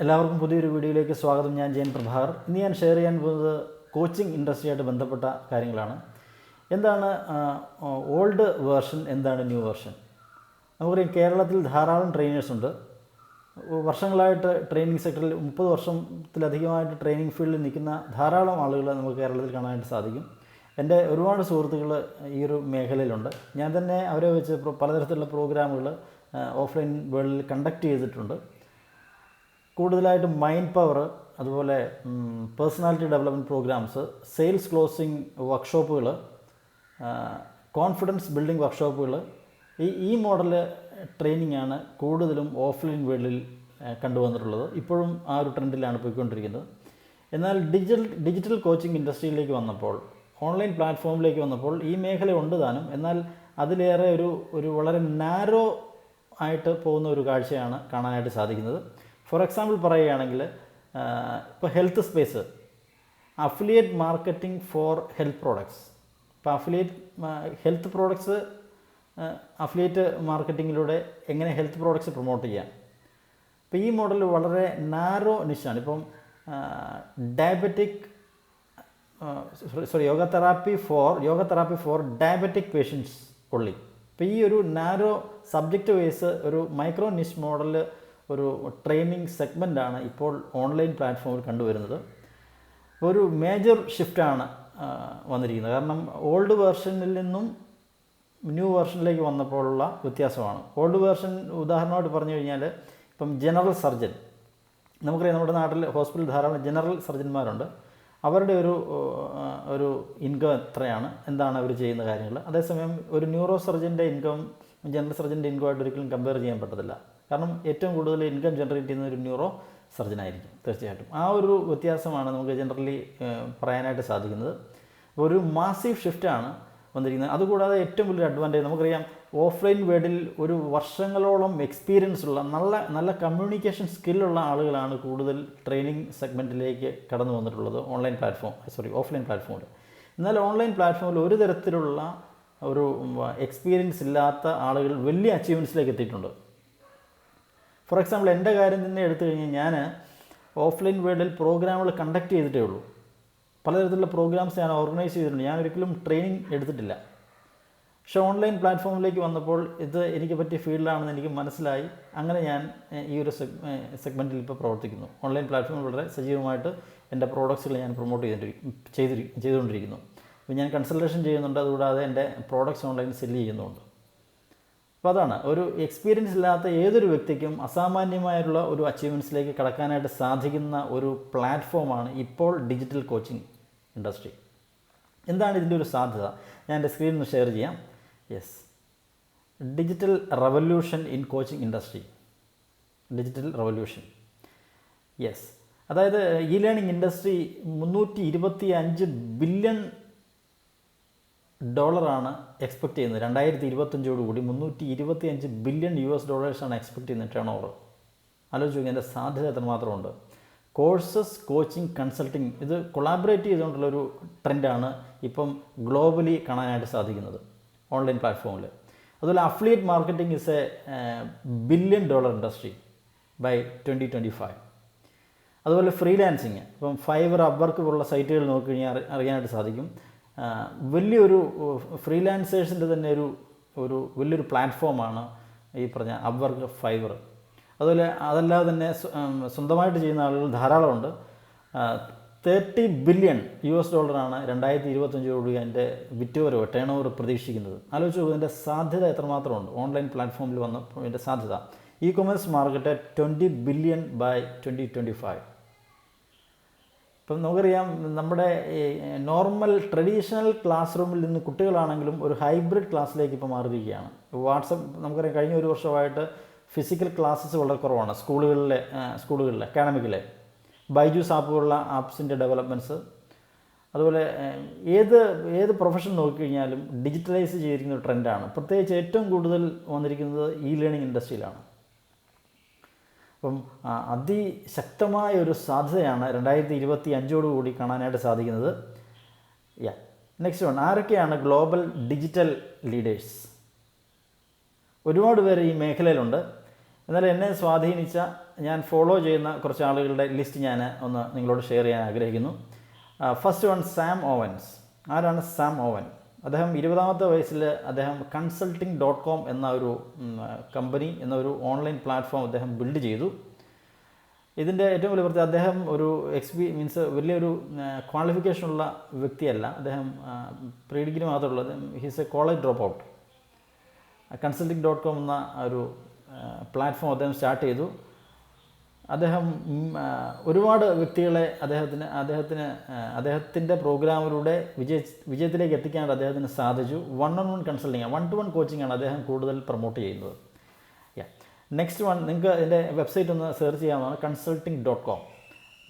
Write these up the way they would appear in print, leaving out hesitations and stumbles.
എല്ലാവർക്കും പുതിയൊരു വീഡിയോയിലേക്ക് സ്വാഗതം. ഞാൻ ജയൻ പ്രഭാകർ. ഇന്ന് ഞാൻ ഷെയർ ചെയ്യാൻ പോകുന്നത് കോച്ചിങ് ഇൻഡസ്ട്രിയായിട്ട് ബന്ധപ്പെട്ട കാര്യങ്ങളാണ്. എന്താണ് ഓൾഡ് വേർഷൻ, എന്താണ് ന്യൂ വേർഷൻ? നമുക്കറിയാം, കേരളത്തിൽ ധാരാളം ട്രെയിനേഴ്സ് ഉണ്ട്. വർഷങ്ങളായിട്ട് ട്രെയിനിങ് സെക്ടറിൽ 30 വർഷത്തിലധികമായിട്ട് ട്രെയിനിങ് ഫീൽഡിൽ നിൽക്കുന്ന ധാരാളം ആളുകൾ നമുക്ക് കേരളത്തിൽ കാണാനായിട്ട് സാധിക്കും. എൻ്റെ ഒരുപാട് സുഹൃത്തുക്കൾ ഈ ഒരു മേഖലയിലുണ്ട്. ഞാൻ തന്നെ അവരെ വെച്ച് പലതരത്തിലുള്ള പ്രോഗ്രാമുകൾ ഓഫ്ലൈൻ വേൾഡിൽ കണ്ടക്ട് ചെയ്തിട്ടുണ്ട്. കൂടുതലായിട്ടും മൈൻഡ് പവർ, അതുപോലെ personality development programs, sales closing വർക്ക്ഷോപ്പുകൾ, കോൺഫിഡൻസ് ബിൽഡിംഗ് വർക്ക്ഷോപ്പുകൾ, ഈ മോഡൽ ട്രെയിനിങ് ആണ് കൂടുതലും ഓഫ്ലൈൻ വേൾഡിൽ കണ്ടുവന്നിട്ടുള്ളത്. ഇപ്പോഴും ആ ഒരു ട്രെൻഡിലാണ് പോയിക്കൊണ്ടിരിക്കുന്നത്. എന്നാൽ ഡിജിറ്റൽ കോച്ചിങ് ഇൻഡസ്ട്രിയിലേക്ക് വന്നപ്പോൾ, ഓൺലൈൻ പ്ലാറ്റ്ഫോമിലേക്ക് വന്നപ്പോൾ ഈ മേഖല ഉണ്ട് താനും. എന്നാൽ അതിലേറെ ഒരു വളരെ നാരോ ആയിട്ട് പോകുന്ന ഒരു കാഴ്ചയാണ് കാണാനായിട്ട് സാധിക്കുന്നത്. ഫോർ എക്സാമ്പിൾ പറയുകയാണെങ്കിൽ, ഇപ്പോൾ health space, affiliate marketing for health products. ഇപ്പോൾ ഹെൽത്ത് പ്രോഡക്ട്സ് അഫിലിയേറ്റ് മാർക്കറ്റിങ്ങിലൂടെ എങ്ങനെ ഹെൽത്ത് പ്രോഡക്ട്സ് പ്രൊമോട്ട് ചെയ്യാം. ഇപ്പോൾ ഈ മോഡൽ വളരെ നാരോ നിഷാണ്. ഇപ്പം yoga therapy for diabetic patients ഉള്ളി. ഇപ്പോൾ ഈ ഒരു നാരോ സബ്ജക്റ്റ് വൈസ് ഒരു മൈക്രോ നിഷ് മോഡൽ ഒരു ട്രെയിനിങ് സെഗ്മെൻ്റാണ് ഇപ്പോൾ ഓൺലൈൻ പ്ലാറ്റ്ഫോമിൽ കണ്ടുവരുന്നത്. ഒരു മേജർ ഷിഫ്റ്റാണ് വന്നിരിക്കുന്നത്. കാരണം ഓൾഡ് വേർഷനിൽ നിന്നും ന്യൂ വേർഷനിലേക്ക് വന്നപ്പോഴുള്ള വ്യത്യാസമാണ്. ഓൾഡ് വേർഷൻ ഉദാഹരണമായിട്ട് പറഞ്ഞു കഴിഞ്ഞാൽ, ഇപ്പം ജനറൽ സർജൻ, നമുക്കറിയാം നമ്മുടെ നാട്ടിൽ ഹോസ്പിറ്റലിൽ ധാരാളം ജനറൽ സർജന്മാരുണ്ട്. അവരുടെ ഒരു ഇൻകം എത്രയാണ്, എന്താണ് അവർ ചെയ്യുന്ന കാര്യങ്ങൾ. അതേസമയം ഒരു ന്യൂറോ സർജൻ്റെ ഇൻകം ജനറൽ സർജൻ്റെ ഇൻകമായിട്ട് ഒരിക്കലും കമ്പയർ ചെയ്യാൻ പറ്റത്തില്ല. കാരണം ഏറ്റവും കൂടുതൽ ഇൻകം ജനറേറ്റ് ചെയ്യുന്ന ഒരു ന്യൂറോ സർജനായിരിക്കും തീർച്ചയായിട്ടും. ആ ഒരു വ്യത്യാസമാണ് നമുക്ക് ജനറലി പറയാനായിട്ട് സാധിക്കുന്നത്. ഒരു മാസീവ് ഷിഫ്റ്റാണ് വന്നിരിക്കുന്നത്. അതുകൂടാതെ ഏറ്റവും വലിയൊരു അഡ്വാൻറ്റേജ്, നമുക്കറിയാം ഓഫ്ലൈൻ വേൾഡിൽ ഒരു വർഷങ്ങളോളം എക്സ്പീരിയൻസ് ഉള്ള നല്ല കമ്മ്യൂണിക്കേഷൻ സ്കില്ലുള്ള ആളുകളാണ് കൂടുതൽ ട്രെയിനിങ് സെഗ്മെൻറ്റിലേക്ക് കടന്നു വന്നിട്ടുള്ളത് ഓഫ്ലൈൻ പ്ലാറ്റ്ഫോമിൽ. എന്നാൽ ഓൺലൈൻ പ്ലാറ്റ്ഫോമിൽ ഒരു തരത്തിലുള്ള ഒരു എക്സ്പീരിയൻസ് ഇല്ലാത്ത ആളുകൾ വലിയ അച്ചീവ്മെൻറ്റ്സിലേക്ക് എത്തിയിട്ടുണ്ട്. ഫോർ എക്സാമ്പിൾ എൻ്റെ കാര്യം തന്നെ എടുത്തു കഴിഞ്ഞാൽ, ഞാൻ ഓഫ്ലൈൻ വേൾഡിൽ പ്രോഗ്രാമുകൾ കണ്ടക്ട് ചെയ്തിട്ടേ ഉള്ളൂ. പലതരത്തിലുള്ള പ്രോഗ്രാംസ് ഞാൻ ഓർഗനൈസ് ചെയ്തിട്ടുണ്ട്. ഞാൻ ഒരിക്കലും ട്രെയിനിങ് എടുത്തിട്ടില്ല. പക്ഷേ ഓൺലൈൻ പ്ലാറ്റ്ഫോമിലേക്ക് വന്നപ്പോൾ ഇത് എനിക്ക് പറ്റിയ ഫീൽഡാണെന്ന് എനിക്ക് മനസ്സിലായി. അങ്ങനെ ഞാൻ ഈ ഒരു സെഗ്മെൻറ്റിൽ ഇപ്പോൾ പ്രവർത്തിക്കുന്നു. ഓൺലൈൻ പ്ലാറ്റ്ഫോമിൽ വളരെ സജീവമായിട്ട് എൻ്റെ പ്രോഡക്ട്സുകൾ ഞാൻ പ്രൊമോട്ട് ചെയ്തുകൊണ്ടിരിക്കുന്നു. അപ്പോൾ ഞാൻ കൺസൾട്ടേഷൻ ചെയ്യുന്നുണ്ട്. അതുകൂടാതെ എൻ്റെ പ്രോഡക്ട്സ് ഓൺലൈനിൽ സെല്ല് ചെയ്യുന്നുണ്ട്. അപ്പോൾ അതാണ്, ഒരു എക്സ്പീരിയൻസ് ഇല്ലാത്ത ഏതൊരു വ്യക്തിക്കും അസാമാന്യമായിട്ടുള്ള ഒരു അച്ചീവ്മെൻറ്റ്സിലേക്ക് കടക്കാനായിട്ട് സാധിക്കുന്ന ഒരു പ്ലാറ്റ്ഫോമാണ് ഇപ്പോൾ ഡിജിറ്റൽ കോച്ചിങ് ഇൻഡസ്ട്രി. എന്താണ് ഇതിൻ്റെ ഒരു സാധ്യത? ഞാൻ എൻ്റെ സ്ക്രീനിൽ നിന്ന് ഷെയർ ചെയ്യാം. Yes, digital revolution in coaching industry. Digital revolution, yes. അതായത് e learning industry $325 billion expect ചെയ്യുന്നത്. 2025 $325 ബില്യൺ എക്സ്പെക്ട് ചെയ്യുന്ന ടേൺ ഓവർ. ആലോചിച്ച് നോക്കി അതിൻ്റെ സാധ്യത എത്രമാത്രമുണ്ട്. കോഴ്സസ്, കോച്ചിങ്, കൺസൾട്ടിങ്, ഇത് കൊളാബറേറ്റ് ചെയ്തുകൊണ്ടുള്ളൊരു ട്രെൻഡാണ് ഇപ്പം ഗ്ലോബലി കാണാനായിട്ട് സാധിക്കുന്നത് ഓൺലൈൻ പ്ലാറ്റ്ഫോമിൽ. അതുപോലെ affiliate marketing is $1 billion industry by 2025. അതുപോലെ ഫ്രീലാൻസിങ്, ഇപ്പം ഫൈവർ, അപ്വർക്ക് പോലുള്ള സൈറ്റുകൾ നോക്കിക്കഴിഞ്ഞാൽ അറിയാനായിട്ട് സാധിക്കും. വലിയൊരു ഫ്രീലാൻസേഴ്സിൻ്റെ തന്നെ ഒരു വലിയൊരു പ്ലാറ്റ്ഫോമാണ് ഈ പറഞ്ഞ അപ്വർക്ക്, ഫൈവർ. അതുപോലെ അതല്ലാതെ തന്നെ സ്വന്തമായിട്ട് ചെയ്യുന്ന ആളുകൾ ധാരാളമുണ്ട്. $30 ബില്യൺ 2025 അതിൻ്റെ വിറ്റുവരവ്, ടേൺ ഓവർ പ്രതീക്ഷിക്കുന്നത്. ആലോചിച്ച് നോക്കുക, ഇതിൻ്റെ സാധ്യത എത്രമാത്രമുണ്ട് ഓൺലൈൻ പ്ലാറ്റ്ഫോമിൽ വന്നപ്പോൾ. ഇതിൻ്റെ സാധ്യത, e commerce market $20 billion by 2025. ഇപ്പം നമുക്കറിയാം, നമ്മുടെ നോർമൽ ട്രഡീഷണൽ ക്ലാസ് റൂമിൽ നിന്ന് കുട്ടികളാണെങ്കിലും ഒരു ഹൈബ്രിഡ് ക്ലാസ്സിലേക്ക് ഇപ്പോൾ മാറിയിരിക്കുകയാണ്. വാട്സപ്പ്, നമുക്കറിയാം കഴിഞ്ഞ ഒരു വർഷമായിട്ട് ഫിസിക്കൽ ക്ലാസ്സസ് വളരെ കുറവാണ് സ്കൂളുകളിലെ അക്കാഡമിക്കിലെ. ബൈജൂസ് പോലുള്ള ആപ്സിൻ്റെ ഡെവലപ്മെൻറ്റ്സ്, അതുപോലെ ഏത് പ്രൊഫഷൻ നോക്കിക്കഴിഞ്ഞാലും ഡിജിറ്റലൈസ് ചെയ്തിരിക്കുന്ന ഒരു ട്രെൻഡാണ്. പ്രത്യേകിച്ച് ഏറ്റവും കൂടുതൽ വന്നിരിക്കുന്നത് ഇ ലേണിംഗ് ഇൻഡസ്ട്രിയിലാണ്. അപ്പം അതിശക്തമായ ഒരു സാധ്യതയാണ് 2025 കാണാനായിട്ട് സാധിക്കുന്നത്. നെക്സ്റ്റ് വൺ, ആരൊക്കെയാണ് ഗ്ലോബൽ ഡിജിറ്റൽ ലീഡേഴ്സ്? ഒരുപാട് പേര് ഈ മേഖലയിലുണ്ട്. എന്നാൽ എന്നെ സ്വാധീനിച്ച ഞാൻ ഫോളോ ചെയ്യുന്ന കുറച്ച് ആളുകളുടെ ലിസ്റ്റ് ഞാൻ ഒന്ന് നിങ്ങളോട് ഷെയർ ചെയ്യാൻ ആഗ്രഹിക്കുന്നു. First one Sam Owens. ആരാണ് സാം ഓവൻ? അദ്ദേഹം 20ാമത്തെ വയസ്സിൽ അദ്ദേഹം consulting.com എന്ന ഒരു കമ്പനി എന്ന ഒരു ഓൺലൈൻ പ്ലാറ്റ്ഫോം അദ്ദേഹം ബിൽഡ് ചെയ്തു. ഇതിൻ്റെ ഏറ്റവും വലിയ പ്രത്യേകത, അദ്ദേഹം ഒരു മീൻസ് വലിയൊരു ക്വാളിഫിക്കേഷനുള്ള വ്യക്തിയല്ല. അദ്ദേഹം പ്രീ ഡിഗ്രി മാത്രമുള്ളത്. He's a college dropout. consulting.com എന്ന ഒരു പ്ലാറ്റ്ഫോം അദ്ദേഹം സ്റ്റാർട്ട് ചെയ്തു. അദ്ദേഹം ഒരുപാട് വ്യക്തികളെ അദ്ദേഹത്തിൻ്റെ പ്രോഗ്രാമിലൂടെ വിജയത്തിലേക്ക് എത്തിക്കാൻ അദ്ദേഹത്തിന് സാധിച്ചു. 1-on-1 കൺസൾട്ടിങ്, 1-to-1 കോച്ചിങ്ങാണ് അദ്ദേഹം കൂടുതൽ പ്രൊമോട്ട് ചെയ്യുന്നത്. നെക്സ്റ്റ് വൺ, നിങ്ങൾക്ക് ഇതിൻ്റെ വെബ്സൈറ്റ് ഒന്ന് സെർച്ച് ചെയ്യാവുന്നതാണ്, consulting.com.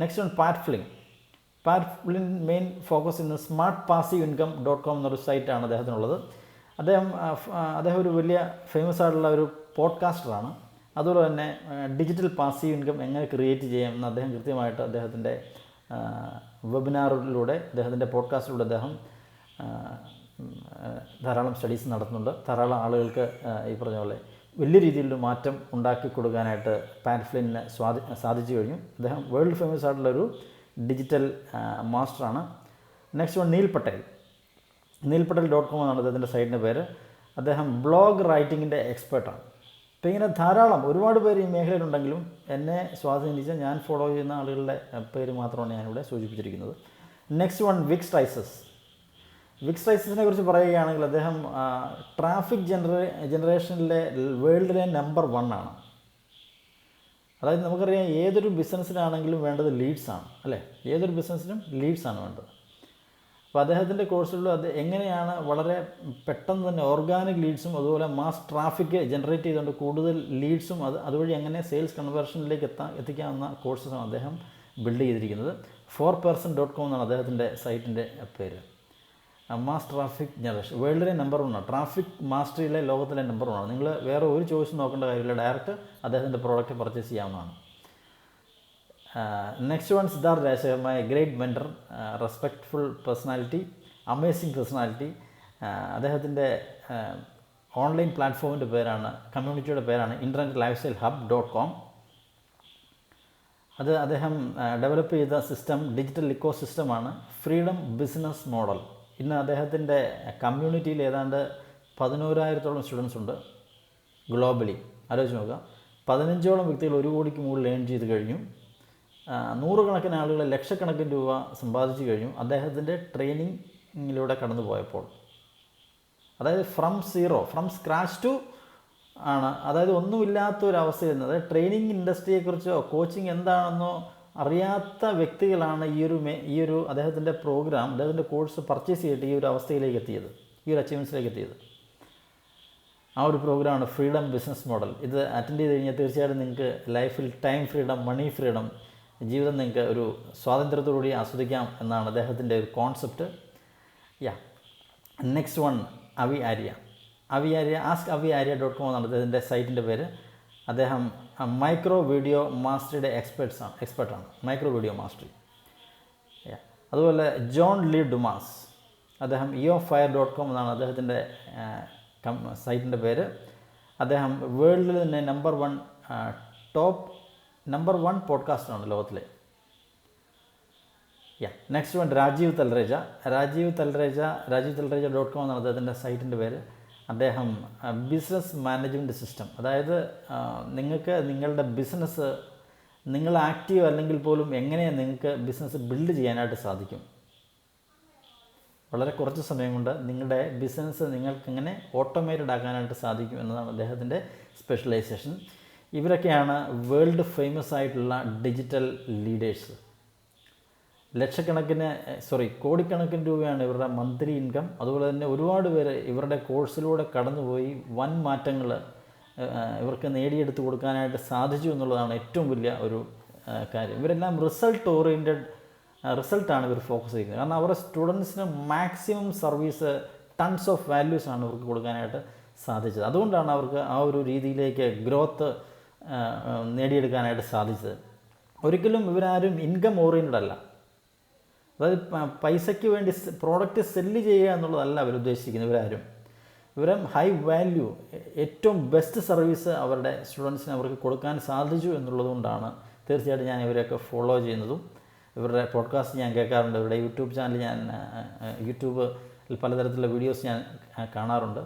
Next one Pat Flynn. Pat Flynn main focus ഇന്ന് smartpassiveincome.com എന്നൊരു സൈറ്റാണ് അദ്ദേഹത്തിനുള്ളത്. അദ്ദേഹം ഒരു വലിയ ഫേമസ് ആയിട്ടുള്ള ഒരു പോഡ്കാസ്റ്ററാണ്. അതുപോലെ തന്നെ ഡിജിറ്റൽ പാസീവ് ഇൻകം എങ്ങനെ ക്രിയേറ്റ് ചെയ്യാമെന്ന് അദ്ദേഹം കൃത്യമായിട്ട് അദ്ദേഹത്തിൻ്റെ വെബിനാറിലൂടെ, അദ്ദേഹത്തിൻ്റെ പോഡ്കാസ്റ്റിലൂടെ അദ്ദേഹം ധാരാളം സ്റ്റഡീസ് നടത്തുന്നുണ്ട്. ധാരാളം ആളുകൾക്ക് ഈ പറഞ്ഞ പോലെ വലിയ രീതിയിലൊരു മാറ്റം ഉണ്ടാക്കി കൊടുക്കാനായിട്ട് പാറ്റ്ഫ്ലിന് സാധിച്ചു കഴിഞ്ഞു. അദ്ദേഹം വേൾഡ് ഫേമസ് ആയിട്ടുള്ളൊരു ഡിജിറ്റൽ മാസ്റ്ററാണ്. Next one Neil Patel. neelpatel.com എന്നാണ് അദ്ദേഹത്തിൻ്റെ സൈറ്റിൻ്റെ പേര്. അദ്ദേഹം ബ്ലോഗ് റൈറ്റിങ്ങിൻ്റെ എക്സ്പേർട്ടാണ്. അപ്പോൾ ഇങ്ങനെ ധാരാളം ഒരുപാട് പേര് ഈ മേഖലയിലുണ്ടെങ്കിലും എന്നെ സ്വാധീനിച്ച, ഞാൻ ഫോളോ ചെയ്യുന്ന ആളുകളുടെ പേര് മാത്രമാണ് ഞാനിവിടെ സൂചിപ്പിച്ചിരിക്കുന്നത്. Next one Vick Strizheus. വിക്സ് റൈസസിനെ കുറിച്ച് പറയുകയാണെങ്കിൽ അദ്ദേഹം ട്രാഫിക് ജനറേഷനിലെ വേൾഡിലെ നമ്പർ 1 ആണ്. അതായത് നമുക്കറിയാം, ഏതൊരു ബിസിനസ്സിനാണെങ്കിലും വേണ്ടത് ലീഡ്സാണ്, അല്ലേ? ഏതൊരു ബിസിനസ്സിനും ലീഡ്സാണ് വേണ്ടത്. അപ്പോൾ അദ്ദേഹത്തിൻ്റെ കോഴ്സുകളിൽ അത് എങ്ങനെയാണ് വളരെ പെട്ടെന്ന് തന്നെ ഓർഗാനിക് ലീഡ്സും അതുപോലെ മാസ് ട്രാഫിക് ജനറേറ്റ് ചെയ്തുകൊണ്ട് കൂടുതൽ ലീഡ്സും അതുവഴി എങ്ങനെ സെയിൽസ് കൺവേർഷനിലേക്ക് എത്തിക്കാവുന്ന കോഴ്സസാണ് അദ്ദേഹം ബിൽഡ് ചെയ്തിരിക്കുന്നത്. 4person.com എന്നാണ് അദ്ദേഹത്തിൻ്റെ സൈറ്റിൻ്റെ പേര്. മാസ് ട്രാഫിക് ജനറേഷൻ വേൾഡിലെ നമ്പർ 1 ആണ്. ട്രാഫിക് മാസ്റ്ററിയിലെ ലോകത്തിലെ നമ്പർ 1 ആണ്. നിങ്ങൾ വേറെ ഒരു ചോയ്സ് നോക്കേണ്ട കാര്യമില്ല, ഡയറക്റ്റ് അദ്ദേഹത്തിൻ്റെ പ്രോഡക്റ്റ് പർച്ചേസ് ചെയ്യാവുന്നതാണ്. Next one Siddharth Rajasekhar, my great mentor, respectful personality, amazing personality. അദ്ദേഹത്തിൻ്റെ ഓൺലൈൻ പ്ലാറ്റ്ഫോമിൻ്റെ പേരാണ്, കമ്മ്യൂണിറ്റിയുടെ പേരാണ് internetlifestylehub.com. അത് അദ്ദേഹം ഡെവലപ്പ് ചെയ്ത സിസ്റ്റം ഡിജിറ്റൽ ഇക്കോ സിസ്റ്റമാണ് ഫ്രീഡം ബിസിനസ് മോഡൽ. ഇന്ന് അദ്ദേഹത്തിൻ്റെ കമ്മ്യൂണിറ്റിയിൽ ഏതാണ്ട് 11,000-ഓളം സ്റ്റുഡൻസ് ഉണ്ട് ഗ്ലോബലി. ആലോചിച്ച് നോക്കുക, 15ഓളം വ്യക്തികൾ 1 കോടിക്ക് മുകളിൽ ഏൺ ചെയ്ത് കഴിഞ്ഞു. 100 കണക്കിന് ആളുകൾ ലക്ഷക്കണക്കിന് രൂപ സമ്പാദിച്ചു കഴിഞ്ഞു അദ്ദേഹത്തിൻ്റെ ട്രെയിനിങ്ങിലൂടെ കടന്നു പോയപ്പോൾ. അതായത് ഫ്രം സ്ക്രാച്ച് ടു ആണ്. അതായത് ഒന്നുമില്ലാത്തൊരവസ്ഥയിൽ നിന്ന്, അതായത് ട്രെയിനിങ് ഇൻഡസ്ട്രിയെക്കുറിച്ചോ കോച്ചിങ് എന്താണെന്നോ അറിയാത്ത വ്യക്തികളാണ് ഈ ഒരു അദ്ദേഹത്തിൻ്റെ പ്രോഗ്രാം, അദ്ദേഹത്തിൻ്റെ കോഴ്സ് പർച്ചേസ് ചെയ്തിട്ട് ഈ ഒരു അവസ്ഥയിലേക്ക് എത്തിയത്, ഈ ഒരു അച്ചീവ്മെൻറ്റ്സിലേക്ക് എത്തിയത്. ആ ഒരു പ്രോഗ്രാമാണ് ഫ്രീഡം ബിസിനസ് മോഡൽ. ഇത് അറ്റൻഡ് ചെയ്ത് കഴിഞ്ഞാൽ തീർച്ചയായിട്ടും നിങ്ങൾക്ക് ലൈഫിൽ ടൈം ഫ്രീഡം, മണി ഫ്രീഡം, ജീവിതം നിങ്ങൾക്ക് ഒരു സ്വാതന്ത്ര്യത്തോടുകൂടി ആസ്വദിക്കാം എന്നാണ് അദ്ദേഹത്തിൻ്റെ ഒരു കോൺസെപ്റ്റ്. നെക്സ്റ്റ് വൺ അവി ആര്യ. askaviarya.com എന്നാണ് അദ്ദേഹത്തിൻ്റെ സൈറ്റിൻ്റെ പേര്. അദ്ദേഹം മൈക്രോ വീഡിയോ മാസ്റ്ററിയുടെ എക്സ്പെർട്ടാണ്. Micro video mastery. അതുപോലെ ജോൺ ലീ ഡുമാസ്. അദ്ദേഹം eofire.com എന്നാണ് അദ്ദേഹത്തിൻ്റെ സൈറ്റിൻ്റെ പേര്. അദ്ദേഹം വേൾഡിൽ തന്നെ നമ്പർ 1 പോഡ്കാസ്റ്ററാണ് ലോകത്തിലെ. നെക്സ്റ്റ് വൺ രാജീവ് തൽറേജ.com എന്നാണ് അദ്ദേഹത്തിൻ്റെ സൈറ്റിൻ്റെ പേര്. അദ്ദേഹം ബിസിനസ് മാനേജ്മെൻറ്റ് സിസ്റ്റം, അതായത് നിങ്ങൾക്ക് നിങ്ങളുടെ ബിസിനസ്, നിങ്ങൾ ആക്റ്റീവ് അല്ലെങ്കിൽ പോലും എങ്ങനെയാണ് നിങ്ങൾക്ക് ബിസിനസ് ബിൽഡ് ചെയ്യാനായിട്ട് സാധിക്കും. വളരെ കുറച്ച് സമയം കൊണ്ട് നിങ്ങളുടെ ബിസിനസ് നിങ്ങൾക്കെങ്ങനെ ഓട്ടോമേറ്റഡ് ആക്കാനായിട്ട് സാധിക്കും എന്നതാണ് അദ്ദേഹത്തിൻ്റെ സ്പെഷ്യലൈസേഷൻ. ഇവരൊക്കെയാണ് വേൾഡ് ഫേമസ് ആയിട്ടുള്ള ഡിജിറ്റൽ ലീഡേഴ്സ്. കോടിക്കണക്കിന് രൂപയാണ് ഇവരുടെ മന്ത്ലി ഇൻകം. അതുപോലെ തന്നെ ഒരുപാട് പേര് ഇവരുടെ കോഴ്സിലൂടെ കടന്നുപോയി വൻ മാറ്റങ്ങൾ ഇവർക്ക് നേടിയെടുത്ത് കൊടുക്കാനായിട്ട് സാധിച്ചു എന്നുള്ളതാണ് ഏറ്റവും വലിയ ഒരു കാര്യം. ഇവരെല്ലാം റിസൾട്ടാണ് ഇവർ ഫോക്കസ് ചെയ്യുന്നത്. കാരണം അവരുടെ സ്റ്റുഡൻസിന് മാക്സിമം സർവീസ്, ടൺസ് ഓഫ് വാല്യൂസാണ് ഇവർക്ക് കൊടുക്കാനായിട്ട് സാധിച്ചത്. അതുകൊണ്ടാണ് അവർക്ക് ആ ഒരു രീതിയിലേക്ക് ഗ്രോത്ത് നേടിയെടുക്കാനായിട്ട് സാധിച്ചത്. ഒരിക്കലും ഇവരാരും ഇൻകം ഓറിയൻറ്റഡ് അല്ല. അതായത് പൈസയ്ക്ക് വേണ്ടി പ്രോഡക്റ്റ് സെല്ല് ചെയ്യുക എന്നുള്ളതല്ല അവർ ഉദ്ദേശിക്കുന്നത് ഇവരാരും. ഇവരെ ഹൈ വാല്യൂ ഏറ്റവും ബെസ്റ്റ് സർവീസ് അവരുടെ സ്റ്റുഡൻസിന് അവർക്ക് കൊടുക്കാൻ സാധിച്ചു എന്നുള്ളതുകൊണ്ടാണ് തീർച്ചയായിട്ടും ഞാൻ ഇവരെയൊക്കെ ഫോളോ ചെയ്യുന്നതും ഇവരുടെ പോഡ്കാസ്റ്റ് ഞാൻ കേൾക്കാറുണ്ട്. ഇവരുടെ യൂട്യൂബ് ചാനൽ ഞാൻ യൂട്യൂബിൽ പലതരത്തിലുള്ള വീഡിയോസ് ഞാൻ കാണാറുണ്ട്.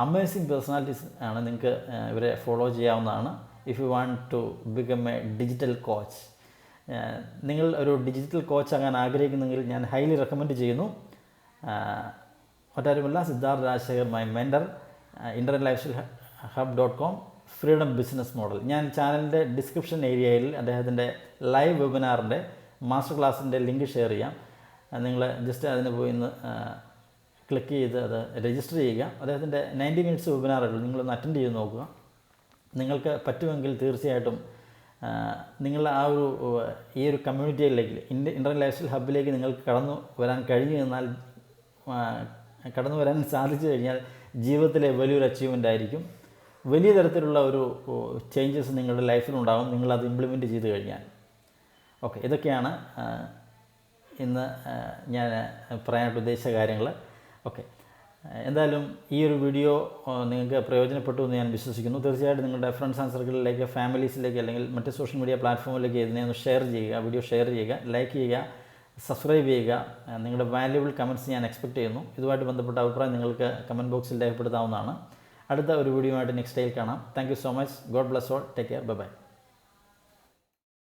അമേസിങ് പേഴ്സണാലിറ്റീസ് ആണ്. നിങ്ങൾക്ക് ഇവരെ ഫോളോ ചെയ്യാവുന്നതാണ്. If you want to become a digital coach, നിങ്ങൾ ഒരു ഡിജിറ്റൽ കോച്ച് ആകാൻ ആഗ്രഹിക്കുന്നെങ്കിൽ ഞാൻ ഹൈലി റെക്കമെൻഡ് ചെയ്യുന്നു. മറ്റാരുമല്ല, Siddharth Rajasekhar, my mentor, InterNetLifestyleHub.com, freedom business model. ഞാൻ ചാനലിൻ്റെ ഡിസ്ക്രിപ്ഷൻ ഏരിയയിൽ അദ്ദേഹത്തിൻ്റെ ലൈവ് വെബിനാറിൻ്റെ മാസ്റ്റർ ക്ലാസ്സിൻ്റെ ലിങ്ക് ഷെയർ ചെയ്യാം. നിങ്ങൾ ജസ്റ്റ് അതിന് പോയി ഒന്ന് ക്ലിക്ക് ചെയ്ത് അത് രജിസ്റ്റർ ചെയ്യുക. അദ്ദേഹത്തിൻ്റെ 90 മിനിറ്റ്സ് വെബിനാറുകൾ നിങ്ങളൊന്ന് അറ്റൻഡ് ചെയ്ത് നോക്കുക. നിങ്ങൾക്ക് പറ്റുമെങ്കിൽ തീർച്ചയായിട്ടും നിങ്ങൾ ഈ ഒരു കമ്മ്യൂണിറ്റിയിലേക്ക്, ഇൻ്റർനെറ്റ് ലൈഫ് സ്റ്റൈൽ ഹബ്ബിലേക്ക് നിങ്ങൾക്ക് കടന്നു വരാൻ കഴിഞ്ഞു എന്നാൽ, കടന്നു വരാൻ സാധിച്ചു കഴിഞ്ഞാൽ ജീവിതത്തിലെ വലിയൊരു അച്ചീവ്മെൻ്റ് ആയിരിക്കും. വലിയ തരത്തിലുള്ള ഒരു ചേഞ്ചസ് നിങ്ങളുടെ ലൈഫിലുണ്ടാകും നിങ്ങളത് ഇംപ്ലിമെൻറ്റ് ചെയ്ത് കഴിഞ്ഞാൽ. ഓക്കെ, ഇതൊക്കെയാണ് ഇന്ന് ഞാൻ പറയാനായിട്ട് ഉദ്ദേശിച്ച കാര്യങ്ങൾ. ഓക്കെ, എന്തായാലും ഈ ഒരു വീഡിയോ നിങ്ങൾക്ക് പ്രയോജനപ്പെട്ടു എന്ന് ഞാൻ വിശ്വസിക്കുന്നു. തീർച്ചയായിട്ടും നിങ്ങളുടെ ഫ്രണ്ട്സ് ആൻഡ് സർക്കിളിലേക്ക്, ഫാമിലീസിലേക്ക്, അല്ലെങ്കിൽ മറ്റ് സോഷ്യൽ മീഡിയ പ്ലാറ്റ്ഫോമിലേക്ക് ഇതിനെ ഒന്ന് ഷെയർ ചെയ്യുക, വീഡിയോ ഷെയർ ചെയ്യുക, ലൈക്ക് ചെയ്യുക, സബ്സ്ക്രൈബ് ചെയ്യുക. നിങ്ങളുടെ വാല്യുബിൾ കമൻറ്റ്സ് ഞാൻ എക്സ്പെക്റ്റ് ചെയ്യുന്നു. ഇതുമായിട്ട് ബന്ധപ്പെട്ട അഭിപ്രായം നിങ്ങൾക്ക് കമൻറ്റ് ബോക്സിൽ രേഖപ്പെടുത്താവുന്നതാണ്. അടുത്ത ഒരു വീഡിയോ ആയിട്ട് നെക്സ്റ്റ് ഡേയിൽ കാണാം. Thank you so much. God bless all. Take care. Bye bye.